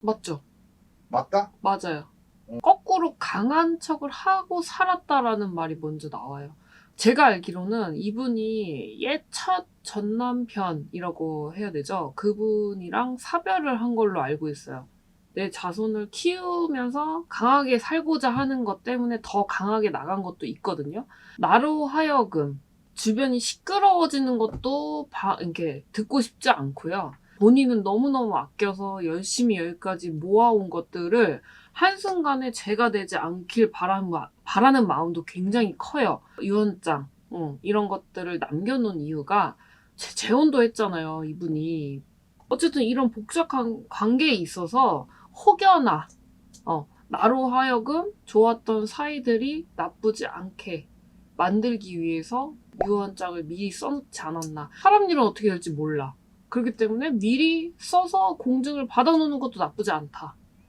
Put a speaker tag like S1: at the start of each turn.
S1: 맞죠?
S2: 맞다?
S1: 맞아요. 거꾸로 강한 척을 하고 살았다라는 말이 먼저 나와요. 제가 알기로는 이분이 옛 첫 전남편이라고 해야 되죠. 그분이랑 사별을 한 걸로 알고 있어요. 내 자손을 키우면서 강하게 살고자 하는 것 때문에 더 강하게 나간 것도 있거든요. 나로 하여금 주변이 시끄러워지는 것도 이렇게 듣고 싶지 않고요. 본인은 너무너무 아껴서 열심히 여기까지 모아온 것들을 한순간에 제가 되지 않길 바라는 마음도 굉장히 커요. 유언장, 이런 것들을 남겨놓은 이유가 재혼도 했잖아요, 이분이. 어쨌든 이런 복잡한 관계에 있어서 혹여나 나로 하여금 좋았던 사이들이 나쁘지 않게 만들기 위해서 유언장을 미리 써놓지 않았나. 사람 일은 어떻게 될지 몰라. 그렇기 때문에 미리 써서 공증을 받아놓는 것도 나쁘지 않다.